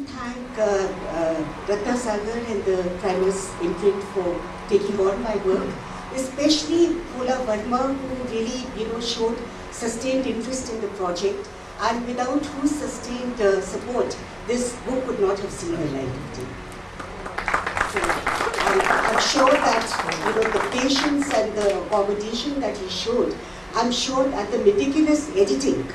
Thank Ratna Sagar and the Primus imprint for taking on my work, especially Bhola Verma, who really showed sustained interest in the project, and without whose sustained support, this book would not have seen the light of day. So, I'm sure that the patience and the accommodation that he showed, I'm sure that the meticulous editing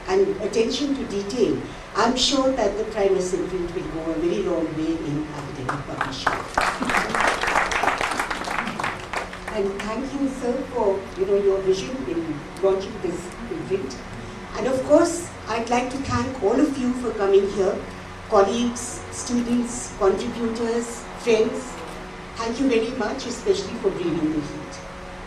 and attention to detail, I'm sure that the Primus imprint will go a very long way in academic publishing. And thank you, sir, for your vision in launching this imprint. And of course, I'd like to thank all of you for coming here, colleagues, students, contributors, friends. Thank you very much, especially for braving the heat.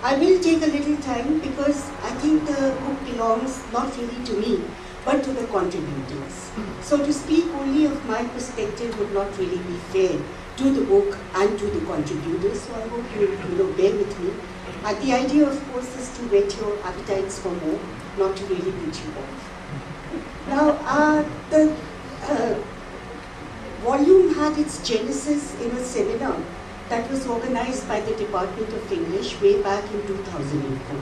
I will take a little time because I think the book belongs not really to me, but to the contributors. So to speak only of my perspective would not really be fair to the book and to the contributors, so I hope you bear with me. And the idea, of course, is to whet your appetites for more, not to really put you off. Now, the volume had its genesis in a seminar that was organized by the Department of English way back in 2004.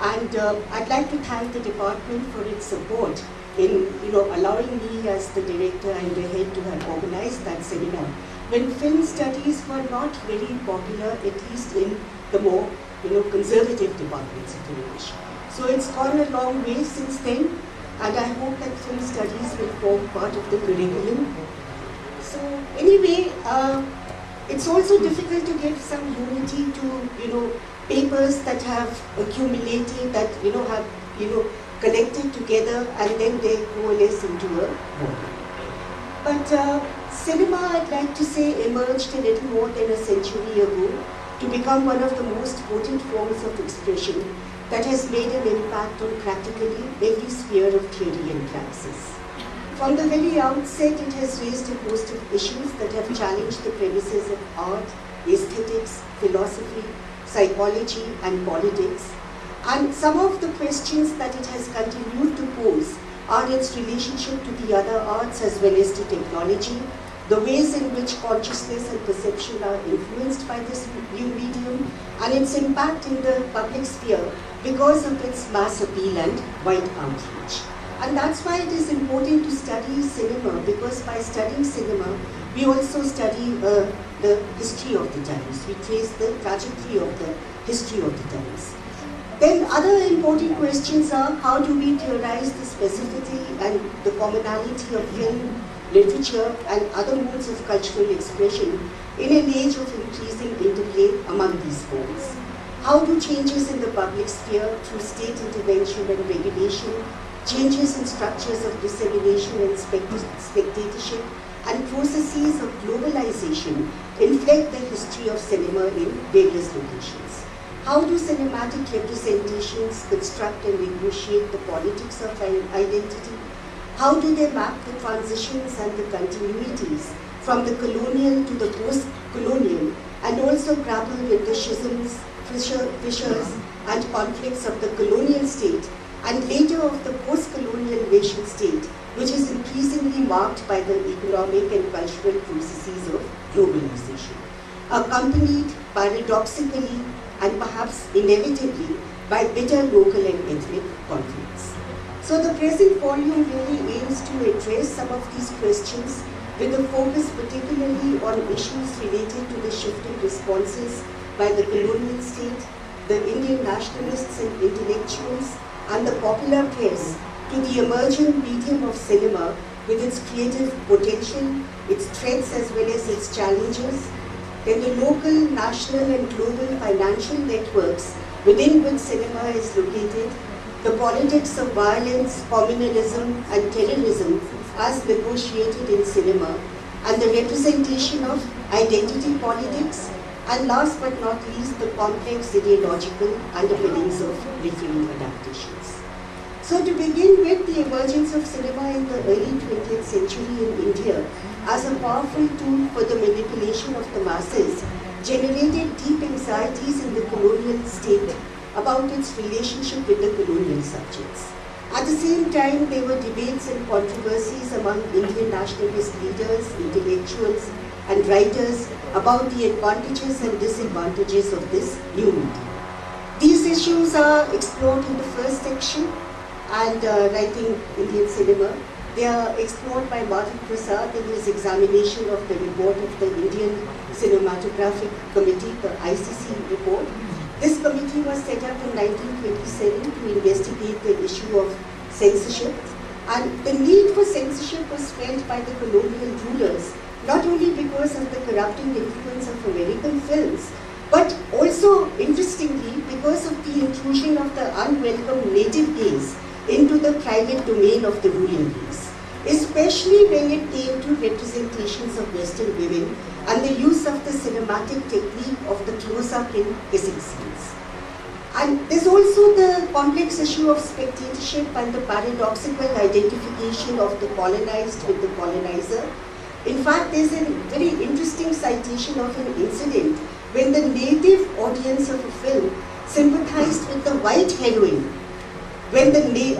And I'd like to thank the department for its support in allowing me as the director and the head to have organized that seminar when film studies were not very popular, at least in the more conservative departments of English. So it's gone a long way since then, and I hope that film studies will form part of the curriculum. So anyway, it's also difficult to give some unity to papers that have accumulated, that have collected together, and then they coalesce into a book. But cinema, I'd like to say, emerged a little more than a century ago to become one of the most potent forms of expression that has made an impact on practically every sphere of theory and praxis. From the very outset, it has raised a host of issues that have challenged the premises of art, aesthetics, philosophy, psychology, and politics. And some of the questions that it has continued to pose are its relationship to the other arts as well as to technology, the ways in which consciousness and perception are influenced by this new medium, and its impact in the public sphere because of its mass appeal and wide outreach. And that's why it is important to study cinema, because by studying cinema, we also study the history of the times. We trace the trajectory of the history of the times. Then other important questions are, how do we theorize the specificity and the commonality of film, literature, and other modes of cultural expression in an age of increasing interplay among these forms? How do changes in the public sphere through state intervention and regulation, changes in structures of dissemination and spectatorship, and processes of globalization inflect the history of cinema in various locations? How do cinematic representations construct and negotiate the politics of identity? How do they map the transitions and the continuities from the colonial to the post-colonial, and also grapple with the schisms, fissures, and conflicts of the colonial state, and later of the post-colonial nation state, which is increasingly marked by the economic and cultural processes of globalization, accompanied paradoxically and perhaps inevitably by bitter local and ethnic conflicts. So the present volume really aims to address some of these questions with a focus particularly on issues related to the shifting responses by the colonial state, the Indian nationalists and intellectuals, and the popular press to the emerging medium of cinema with its creative potential, its threats as well as its challenges, then the local, national and global financial networks within which cinema is located, the politics of violence, communalism and terrorism as negotiated in cinema, and the representation of identity politics, and last but not least, the complex ideological underpinnings of different adaptations. So to begin with, the emergence of cinema in the early 20th century in India as a powerful tool for the manipulation of the masses generated deep anxieties in the colonial state about its relationship with the colonial subjects. At the same time, there were debates and controversies among Indian nationalist leaders, intellectuals, and writers about the advantages and disadvantages of this new media. These issues are explored in the first section, and writing Indian cinema. They are explored by Madhav Prasad in his examination of the report of the Indian Cinematographic Committee, the ICC report. This committee was set up in 1927 to investigate the issue of censorship, and the need for censorship was felt by the colonial rulers, not only because of the corrupting influence of American films, but also, interestingly, because of the intrusion of the unwelcome native gaze into the private domain of the ruling class, especially when it came to representations of Western women and the use of the cinematic technique of the close-up in kissing scenes. And there's also the complex issue of spectatorship and the paradoxical identification of the colonized with the colonizer. In fact, there's a very interesting citation of an incident when the native audience of a film sympathized with the white heroine, when the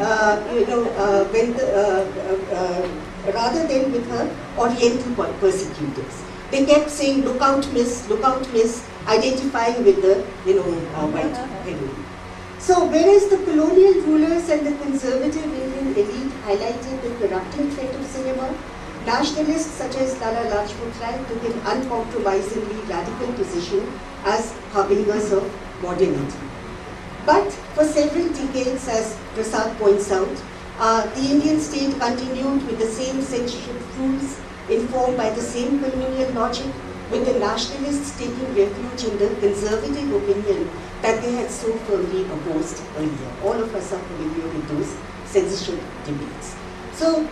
rather than with her Oriental persecutors. They kept saying, "Look out, miss! Look out, miss!" identifying with the white heroine. So, whereas the colonial rulers and the conservative Indian elite highlighted the corrupting threat of cinema, nationalists such as Lala Lajpat Rai took an uncompromisingly radical position as harbingers of modernity. But for several decades, as Prasad points out, the Indian state continued with the same censorship rules, informed by the same colonial logic, with the nationalists taking refuge in the conservative opinion that they had so firmly opposed earlier. All of us are familiar with those censorship debates. So,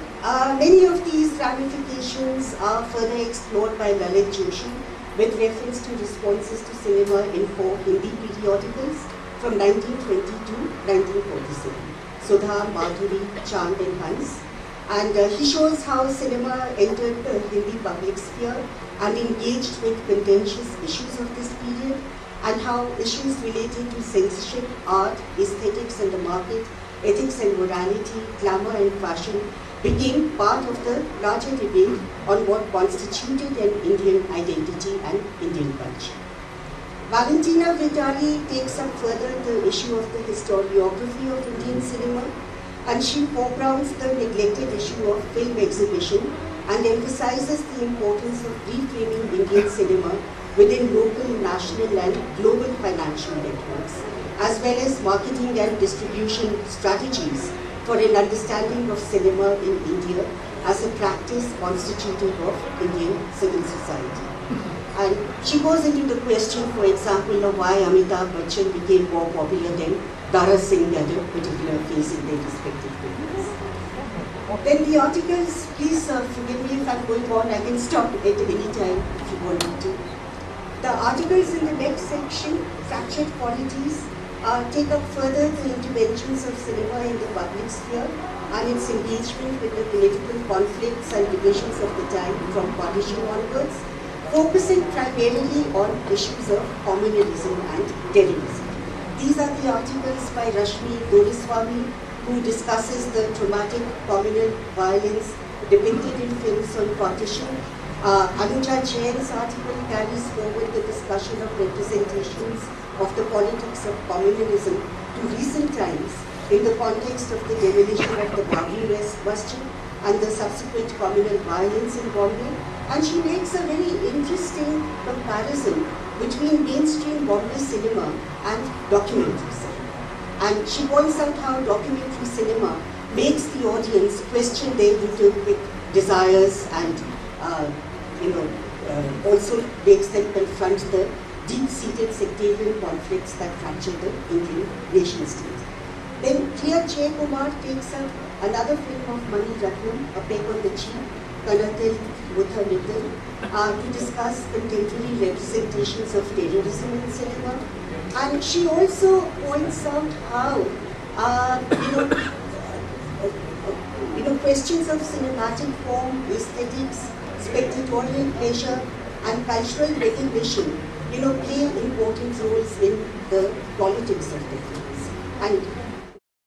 many of these ramifications are further explored by Lalit Joshi with reference to responses to cinema in 4 Hindi periodicals from 1920 to 1947. Sudha, Madhuri, Chand and Hans. And he shows how cinema entered the Hindi public sphere and engaged with contentious issues of this period, and how issues related to censorship, art, aesthetics and the market, ethics and morality, glamour and fashion became part of the larger debate on what constituted an Indian identity and Indian culture. Valentina Vitali takes up further the issue of the historiography of Indian cinema, and she foregrounds the neglected issue of film exhibition and emphasizes the importance of reframing Indian cinema within local, national and global financial networks, as well as marketing and distribution strategies for an understanding of cinema in India as a practice constitutive of Indian civil society. And she goes into the question, for example, of why Amitabh Bachchan became more popular than Dara Singh at a particular phase in their respective careers. Then the articles, please forgive me if I'm going on, I can stop at any time if you want me to. The articles in the next section, Fractured Qualities, take up further the interventions of cinema in the public sphere and its engagement with the political conflicts and divisions of the time from partition onwards, focusing primarily on issues of communalism and terrorism. These are the articles by Rashmi Doreswamy, who discusses the traumatic communal violence depicted in films on partition. Anuja Jain's article carries forward the discussion of representations of the politics of communalism to recent times in the context of the demolition of the Babri Masjid and the subsequent communal violence in Bombay. And she makes a very interesting comparison between mainstream Bombay cinema and documentary cinema. And she points out how documentary cinema makes the audience question their utopic desires and also makes them confront the deep-seated sectarian conflicts that fracture the Indian nation-state. Then Priya Jayakumar takes up another film of Mani Ratnam, A Peck on the Cheek, Kanatil Mutha Mittal, to discuss contemporary representations of terrorism in cinema. And she also points out how, questions of cinematic form, aesthetics, spectatorial pleasure, and cultural recognition, play important roles in the politics of the films. And